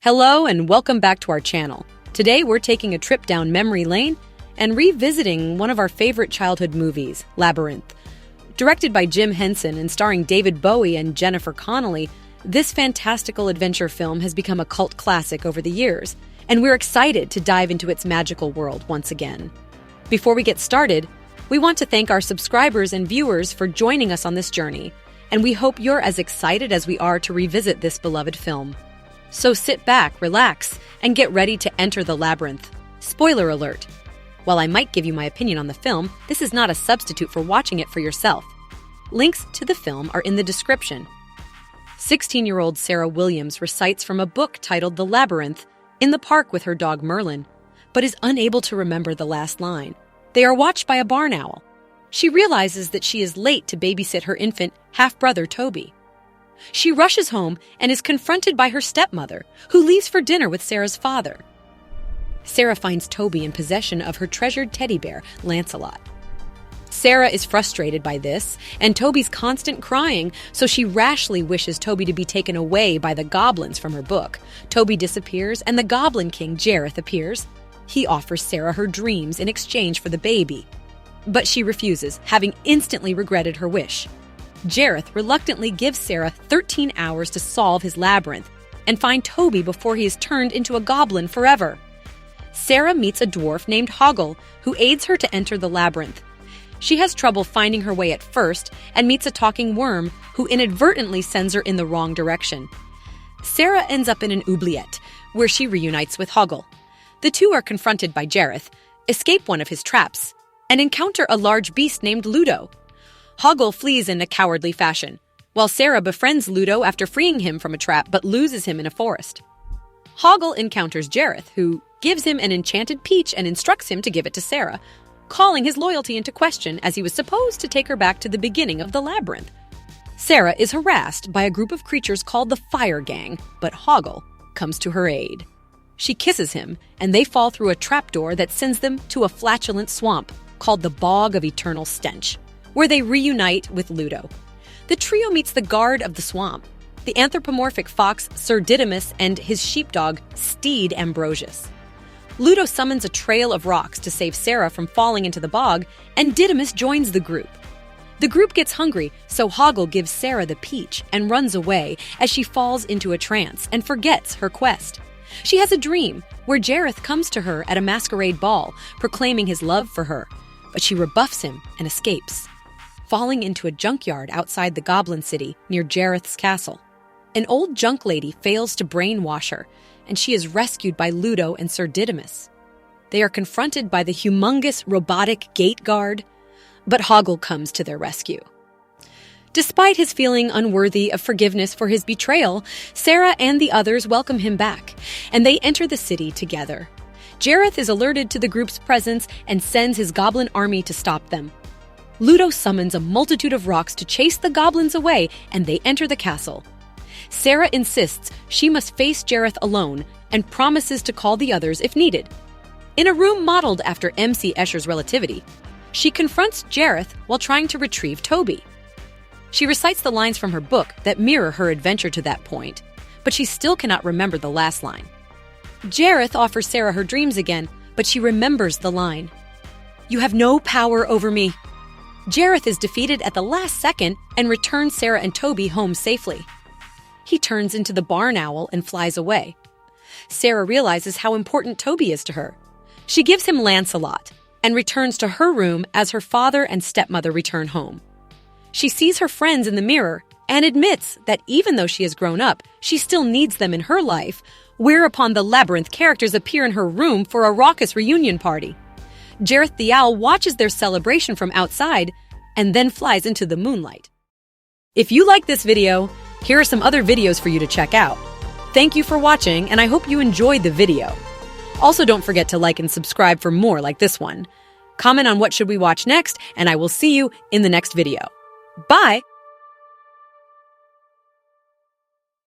Hello and welcome back to our channel. Today we're taking a trip down memory lane and revisiting one of our favorite childhood movies, Labyrinth. Directed by Jim Henson and starring David Bowie and Jennifer Connelly, this fantastical adventure film has become a cult classic over the years, and we're excited to dive into its magical world once again. Before we get started, we want to thank our subscribers and viewers for joining us on this journey, and we hope you're as excited as we are to revisit this beloved film. So sit back, relax, and get ready to enter the labyrinth. Spoiler alert! While I might give you my opinion on the film, this is not a substitute for watching it for yourself. Links to the film are in the description. 16-year-old Sarah Williams recites from a book titled The Labyrinth in the park with her dog Merlin, but is unable to remember the last line. They are watched by a barn owl. She realizes that she is late to babysit her infant half-brother Toby. She rushes home and is confronted by her stepmother, who leaves for dinner with Sarah's father. Sarah finds Toby in possession of her treasured teddy bear, Lancelot. Sarah is frustrated by this and Toby's constant crying, so she rashly wishes Toby to be taken away by the goblins from her book. Toby disappears and the Goblin King, Jareth, appears. He offers Sarah her dreams in exchange for the baby. But she refuses, having instantly regretted her wish. Jareth reluctantly gives Sarah 13 hours to solve his labyrinth and find Toby before he is turned into a goblin forever. Sarah meets a dwarf named Hoggle, who aids her to enter the labyrinth. She has trouble finding her way at first and meets a talking worm who inadvertently sends her in the wrong direction. Sarah ends up in an oubliette, where she reunites with Hoggle. The two are confronted by Jareth, escape one of his traps, and encounter a large beast named Ludo. Hoggle flees in a cowardly fashion, while Sarah befriends Ludo after freeing him from a trap but loses him in a forest. Hoggle encounters Jareth, who gives him an enchanted peach and instructs him to give it to Sarah, calling his loyalty into question as he was supposed to take her back to the beginning of the labyrinth. Sarah is harassed by a group of creatures called the Fire Gang, but Hoggle comes to her aid. She kisses him, and they fall through a trapdoor that sends them to a flatulent swamp called the Bog of Eternal Stench, where they reunite with Ludo. The trio meets the guard of the swamp, the anthropomorphic fox Sir Didymus and his sheepdog Steed Ambrosius. Ludo summons a trail of rocks to save Sarah from falling into the bog, and Didymus joins the group. The group gets hungry, so Hoggle gives Sarah the peach and runs away as she falls into a trance and forgets her quest. She has a dream where Jareth comes to her at a masquerade ball, proclaiming his love for her, but she rebuffs him and escapes, falling into a junkyard outside the Goblin City near Jareth's castle. An old junk lady fails to brainwash her, and she is rescued by Ludo and Sir Didymus. They are confronted by the humongous robotic gate guard, but Hoggle comes to their rescue. Despite his feeling unworthy of forgiveness for his betrayal, Sarah and the others welcome him back, and they enter the city together. Jareth is alerted to the group's presence and sends his goblin army to stop them. Ludo summons a multitude of rocks to chase the goblins away, and they enter the castle. Sarah insists she must face Jareth alone and promises to call the others if needed. In a room modeled after M.C. Escher's Relativity, she confronts Jareth while trying to retrieve Toby. She recites the lines from her book that mirror her adventure to that point, but she still cannot remember the last line. Jareth offers Sarah her dreams again, but she remembers the line, "You have no power over me." Jareth is defeated at the last second and returns Sarah and Toby home safely. He turns into the barn owl and flies away. Sarah realizes how important Toby is to her. She gives him Lancelot and returns to her room as her father and stepmother return home. She sees her friends in the mirror and admits that even though she has grown up, she still needs them in her life, whereupon the Labyrinth characters appear in her room for a raucous reunion party. Jareth the owl watches their celebration from outside and then flies into the moonlight. If you like this video, here are some other videos for you to check out. Thank you for watching, and I hope you enjoyed the video. Also, don't forget to like and subscribe for more like this one. Comment on what should we watch next, and I will see you in the next video. Bye!